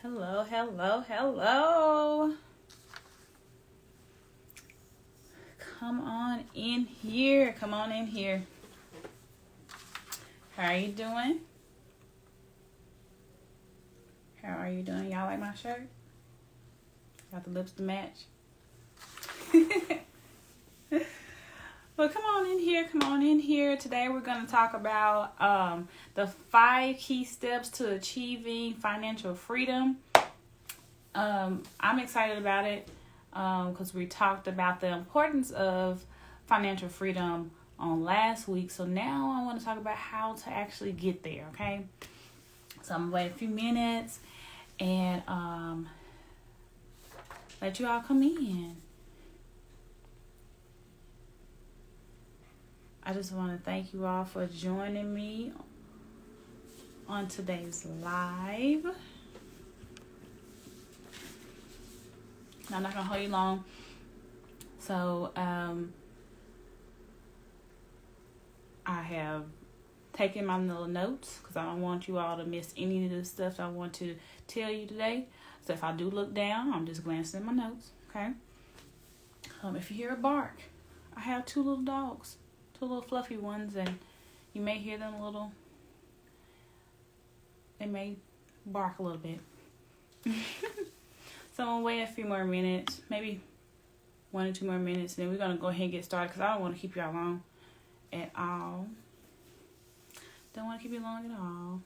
Hello, hello, hello. Come on in here. Come on in here. How are you doing? How are you doing? Y'all like my shirt? Got the lips to match. Well, come on in here. Come on in here. Today we're going to talk about the 5 key steps to achieving financial freedom. I'm excited about it because we talked about the importance of financial freedom on last week. So now I want to talk about how to actually get there, okay? So I'm going to wait a few minutes and let you all come in. I just want to thank you all for joining me on today's live. I'm not going to hold you long. So, I have taken my little notes because I don't want you all to miss any of the stuff I want to tell you today. So if I do look down, I'm just glancing at my notes, okay? If you hear a bark, I have 2 little dogs. 2 little fluffy ones, and you may hear them they may bark a little bit. So I'm going to wait a few more minutes, maybe 1 or 2 more minutes, and then we're going to go ahead and get started because I don't want to keep y'all long at all. Don't want to keep you long at all.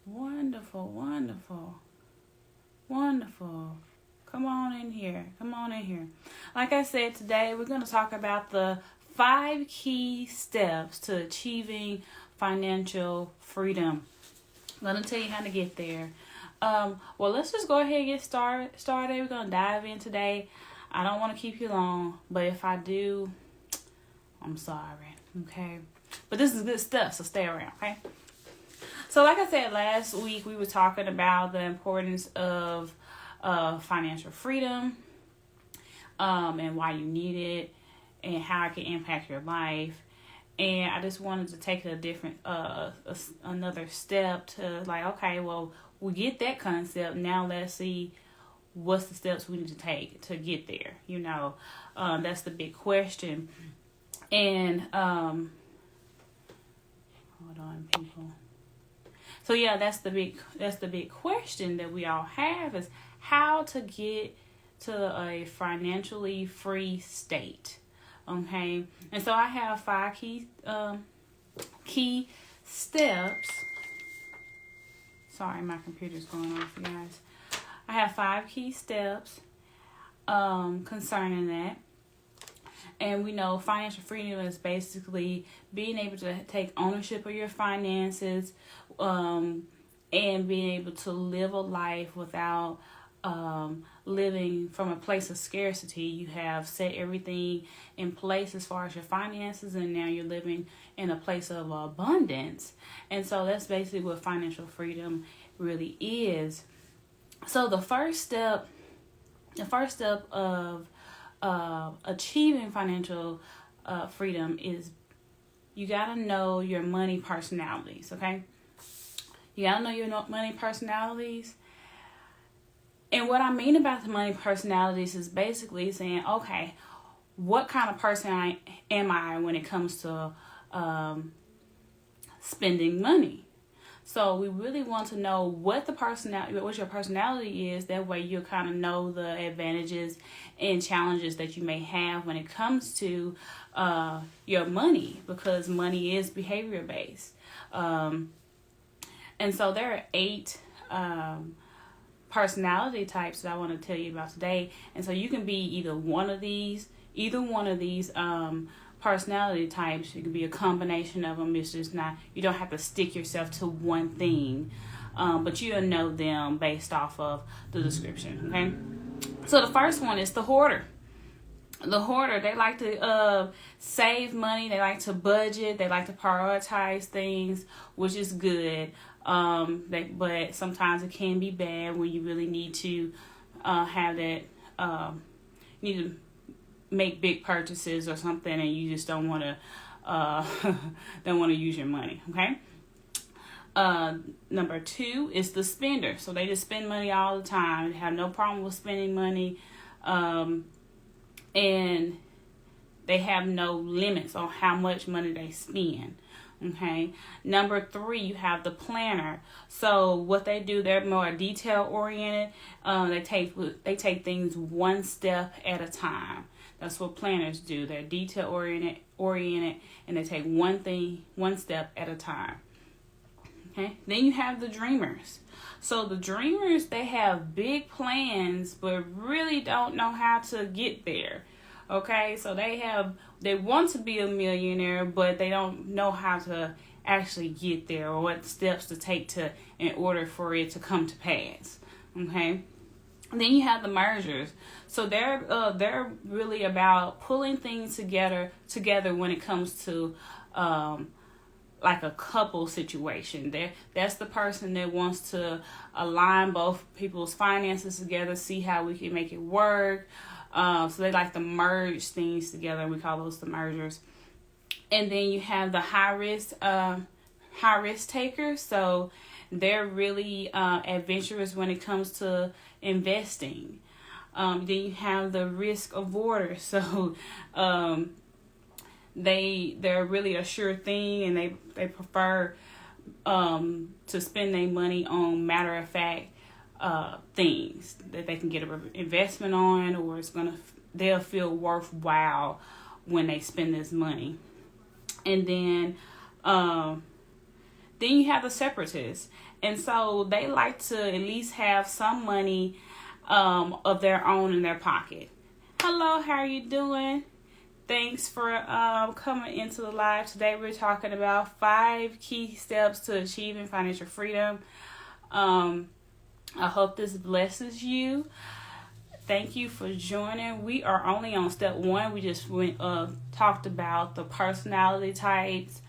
Wonderful, wonderful, wonderful. Come on in here. Come on in here. Like I said, today we're going to talk about the 5 key steps to achieving financial freedom. I'm going to tell you how to get there. Well, let's just go ahead and get started. We're going to dive in today. I don't want to keep you long, but if I do, I'm sorry, okay? But this is good stuff, so stay around, okay? So like I said, last week we were talking about the importance of financial freedom and why you need it and how it can impact your life. And I just wanted to take a different, another step to like, okay, well, we get that concept. Now let's see what's the steps we need to take to get there. That's the big question. And hold on, people. So yeah, that's the big question that we all have is how to get to a financially free state. Okay. And so I have 5 key steps. Sorry, my computer's going off, you guys. I have 5 key steps concerning that. And we know financial freedom is basically being able to take ownership of your finances and being able to live a life without living from a place of scarcity. You have set everything in place as far as your finances, and now you're living in a place of abundance. And so that's basically what financial freedom really is. So the first step of achieving financial freedom is you gotta know your money personalities, okay? You gotta know your money personalities. And what I mean about the money personalities is basically saying, okay, what kind of person am I when it comes to spending money? So we really want to know what your personality is. That way you'll kind of know the advantages and challenges that you may have when it comes to your money, because money is behavior based. And so there are 8 personality types that I want to tell you about today. And so you can be either one of these personality types. It can be a combination of them. It's just not, you don't have to stick yourself to one thing, but you'll know them based off of the description, okay? So the first one is the hoarder. The hoarder, they like to save money. They like to budget. They like to prioritize things, which is good. But sometimes it can be bad when you really need to have that. Need to make big purchases or something, and you just don't want to don't want to use your money. Okay. Number 2 is the spender. So they just spend money all the time. They have no problem with spending money. And they have no limits on how much money they spend. Okay. Number 3, you have the planner. So what they do, they're more detail oriented. They take things one step at a time. That's what planners do. They're detail oriented, and they take one step at a time. Okay. Then you have the dreamers. So the dreamers, they have big plans, but really don't know how to get there. Okay, so they want to be a millionaire, but they don't know how to actually get there or what steps to take in order for it to come to pass. Okay. Then you have the mergers. So they're really about pulling things together when it comes to like a couple situation. That's the person that wants to align both people's finances together, see how we can make it work. So they like to merge things together. We call those the mergers. And then you have the high risk takers. So they're really adventurous when it comes to investing. Then you have the risk avoiders. So they're really a sure thing, and they prefer to spend their money on matter of fact things that they can get an investment on, or they'll feel worthwhile when they spend this money. And then you have the separatists, and so they like to at least have some money of their own in their pocket. Hello, how are you doing? Thanks for coming into the live. Today we're talking about 5 key steps to achieving financial freedom. I hope this blesses you. Thank you for joining. We are only on step 1. We just talked about the personality types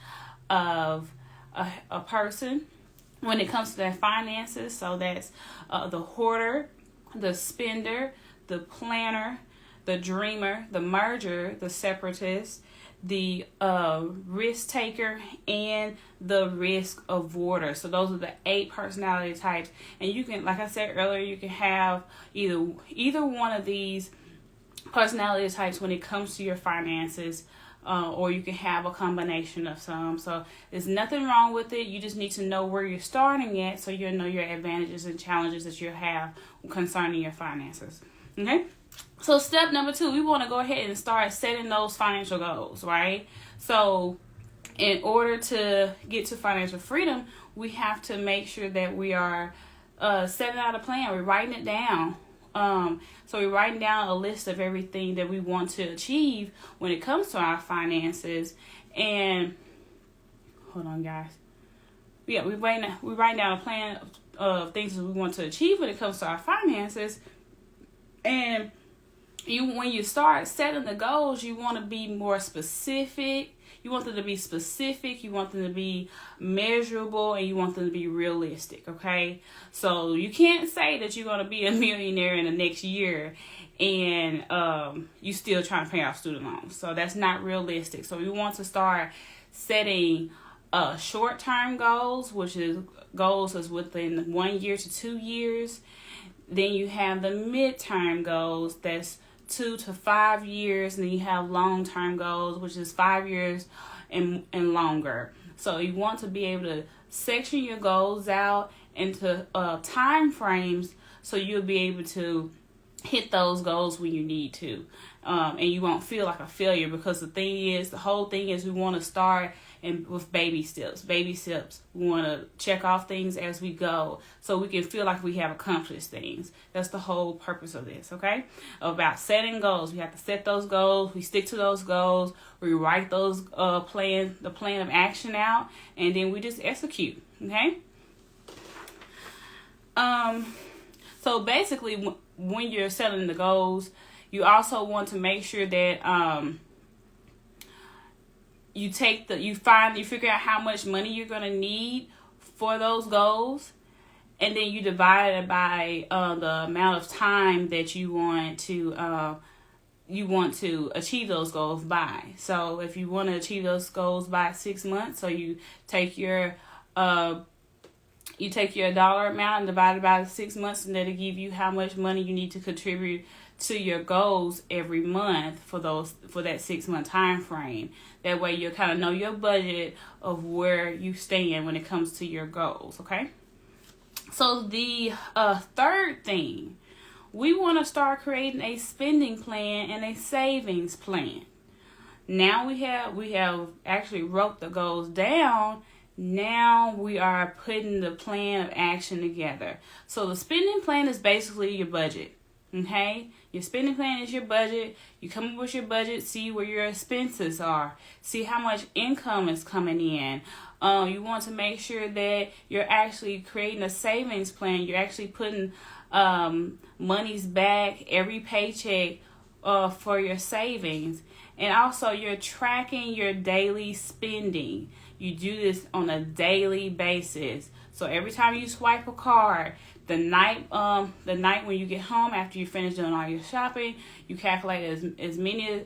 of a person when it comes to their finances. So that's the hoarder, the spender, the planner, the dreamer, the merger, the separatist, the risk taker, and the risk avoider. So those are the 8 personality types. And you can, like I said earlier, you can have either one of these personality types when it comes to your finances, or you can have a combination of some. So there's nothing wrong with it. You just need to know where you're starting at, so you'll know your advantages and challenges that you have concerning your finances. Okay. So step number 2, we want to go ahead and start setting those financial goals, right? So in order to get to financial freedom, we have to make sure that we are setting out a plan. We're writing it down. So we're writing down a list of everything that we want to achieve when it comes to our finances. And hold on, guys. Yeah, we're writing down a plan of things that we want to achieve when it comes to our finances. And when you start setting the goals, you want to be more specific. You want them to be specific. You want them to be measurable, and you want them to be realistic. Okay, so you can't say that you're going to be a millionaire in the next year, and you still trying to pay off student loans. So that's not realistic. So we want to start setting short-term goals, which is goals is within 1 year to 2 years. Then you have the midterm goals, that's 2 to 5 years, and then you have long-term goals, which is 5 years and longer. So you want to be able to section your goals out into time frames, so you'll be able to hit those goals when you need to, and you won't feel like a failure, because the whole thing is we want to start with baby steps. We want to check off things as we go, so we can feel like we have accomplished things. That's the whole purpose of this, okay? About setting goals. We have to set those goals. We stick to those goals. We write those the plan of action out, and then we just execute, okay? So basically, when you're setting the goals, You also want to make sure that you figure out how much money you're going to need for those goals, and then you divide it by the amount of time that you want to achieve those goals by. So if you want to achieve those goals by 6 months, so you take your dollar amount and divide it by 6 months, and that'll give you how much money you need to contribute to your goals every month for that 6 month time frame. That way you'll kind of know your budget of where you stand when it comes to your goals. Okay. So the third thing, we want to start creating a spending plan and a savings plan. Now we have actually wrote the goals down. Now we are putting the plan of action together. So the spending plan is basically your budget. Okay? Your spending plan is your budget. You come up with your budget, see where your expenses are, see how much income is coming in. You want to make sure that you're actually creating a savings plan. You're actually putting monies back every paycheck for your savings. And also you're tracking your daily spending. You do this on a daily basis. So every time you swipe a card, the night when you get home after you finish doing all your shopping, you calculate as many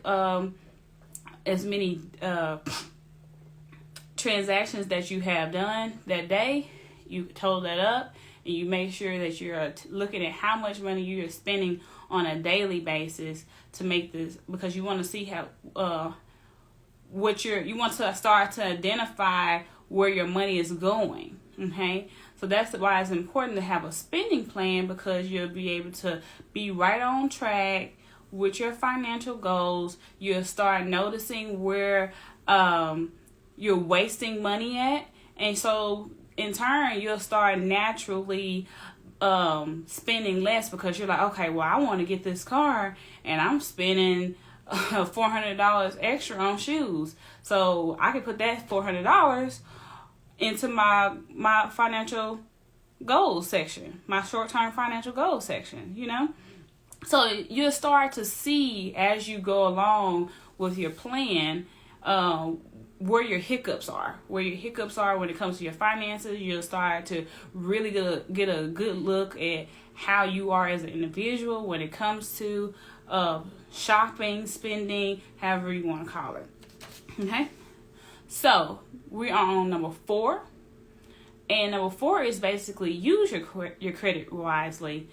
transactions that you have done that day. You total that up, and you make sure that you're looking at how much money you're spending on a daily basis to make this, because you want to see how you want to start to identify where your money is going. Okay, so that's why it's important to have a spending plan, because you'll be able to be right on track with your financial goals. You'll start noticing where you're wasting money at, and so in turn you'll start naturally spending less, because you're like, okay, well, I want to get this car and I'm spending $400 extra on shoes, so I can put that $400 into my financial goals section, my short-term financial goals section, So you'll start to see as you go along with your plan where your hiccups are. When it comes to your finances. You'll start to really get a good look at how you are as an individual when it comes to shopping, spending, however you want to call it. Okay? So we are on number 4. And number 4 is basically use your credit wisely.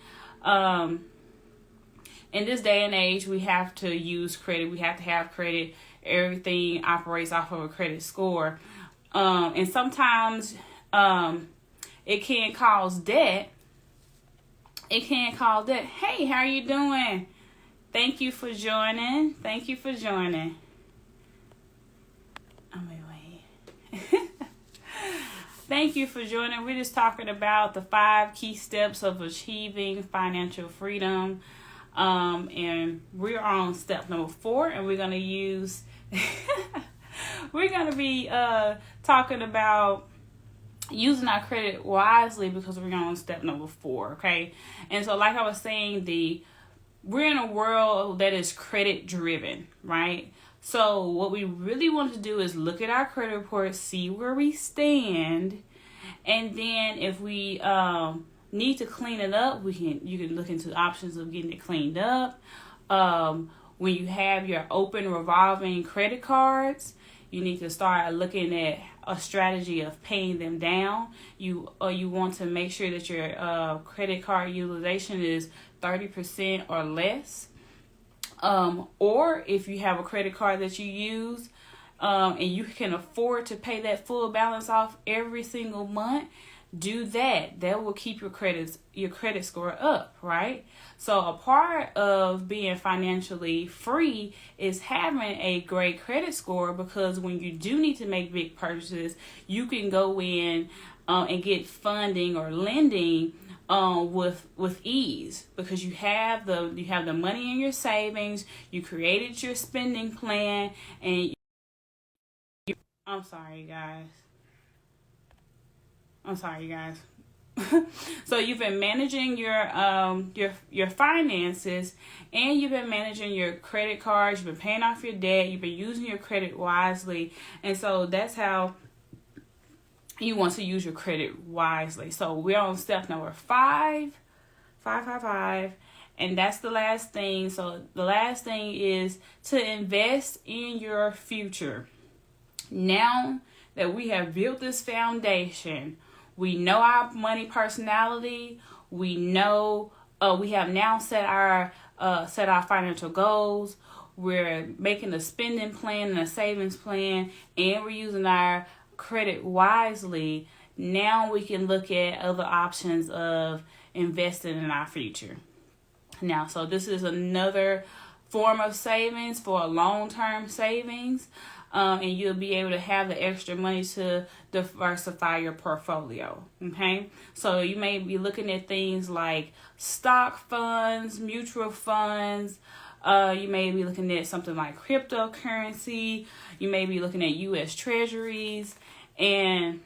In this day and age, we have to use credit. We have to have credit. Everything operates off of a credit score. And sometimes it can cause debt. Hey, how are you doing? Thank you for joining. Thank you for joining. We're just talking about the 5 key steps of achieving financial freedom. And we're on step number 4, and we're going to use, we're going to be talking about using our credit wisely, because we're on step number 4, okay? And so like I was saying, we're in a world that is credit driven, right? So what we really want to do is look at our credit report, see where we stand, and then if we need to clean it up, you can look into options of getting it cleaned up. When you have your open revolving credit cards, you need to start looking at a strategy of paying them down. You want to make sure that your credit card utilization is 30% or less. Or if you have a credit card that you use and you can afford to pay that full balance off every single month, do that. That will keep your credit score up, right? So a part of being financially free is having a great credit score, because when you do need to make big purchases, you can go in and get funding or lending with ease, because you have the money in your savings, you created your spending plan, and I'm sorry, guys. So you've been managing your finances, and you've been managing your credit cards. You've been paying off your debt. You've been using your credit wisely, and so that's how you want to use your credit wisely. So we're on step number 5, and that's the last thing. So the last thing is to invest in your future. Now that we have built this foundation, we know our money personality. We know we have now set our financial goals. We're making a spending plan and a savings plan, and we're using our credit wisely. Now we can look at other options of investing in our future. Now, so this is another form of savings for a long-term savings. And you'll be able to have the extra money to diversify your portfolio. Okay, so you may be looking at things like stock funds, mutual funds. You may be looking at something like cryptocurrency. You may be looking at U.S. Treasuries, or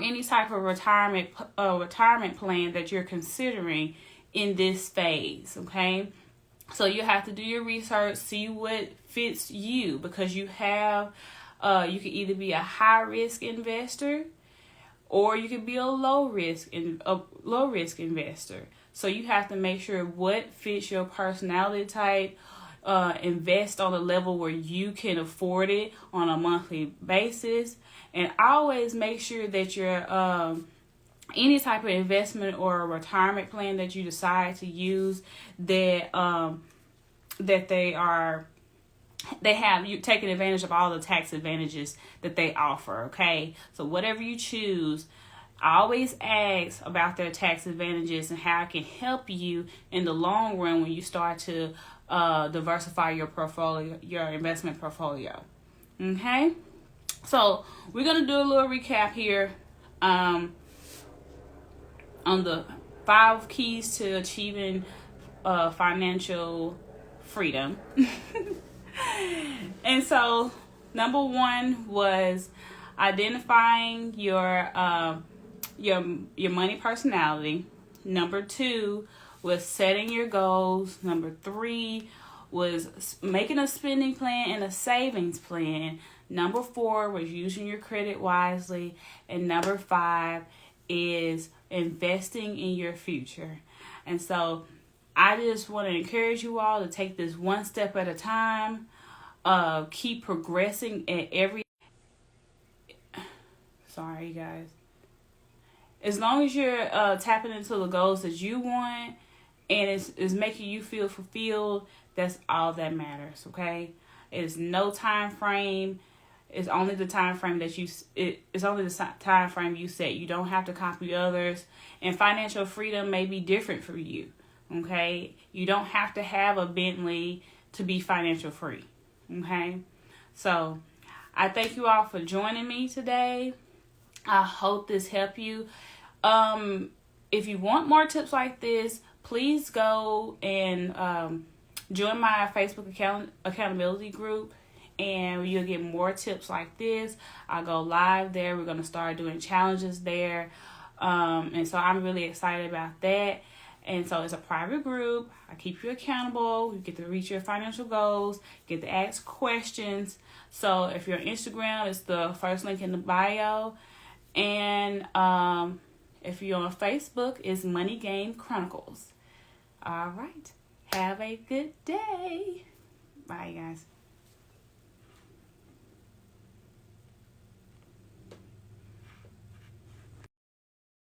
any type of retirement plan that you're considering in this phase. Okay. So you have to do your research, see what fits you, because you have, you can either be a high risk investor, or you could be a low risk investor. So you have to make sure what fits your personality type. Invest on a level where you can afford it on a monthly basis, and always make sure that your any type of investment or a retirement plan that you decide to use, that they have you taking advantage of all the tax advantages that they offer. Okay, so whatever you choose, always ask about their tax advantages and how it can help you in the long run when you start to diversify your portfolio, your investment portfolio. Okay, so we're gonna do a little recap here on the 5 keys to achieving financial freedom. And so number 1 was identifying your money personality. Number 2 was setting your goals. Number 3 was making a spending plan and a savings plan. Number 4 was using your credit wisely. And number 5 is investing in your future. And so I just want to encourage you all to take this one step at a time. Keep progressing at every... Sorry, you guys. As long as you're tapping into the goals that you want, and it's making you feel fulfilled, that's all that matters, okay? It's no time frame. It's only the time frame that it's only the time frame you set. You don't have to copy others. And financial freedom may be different for you, okay? You don't have to have a Bentley to be financial free, okay? So I thank you all for joining me today. I hope this helped you. If you want more tips like this, please go and join my Facebook accountability group, and you'll get more tips like this. I'll go live there. We're going to start doing challenges there. And so I'm really excited about that. And so it's a private group. I keep you accountable. You get to reach your financial goals, get to ask questions. So if you're on Instagram, it's the first link in the bio. And if you're on Facebook, it's Money Game Chronicles. All right. Have a good day. Bye, guys.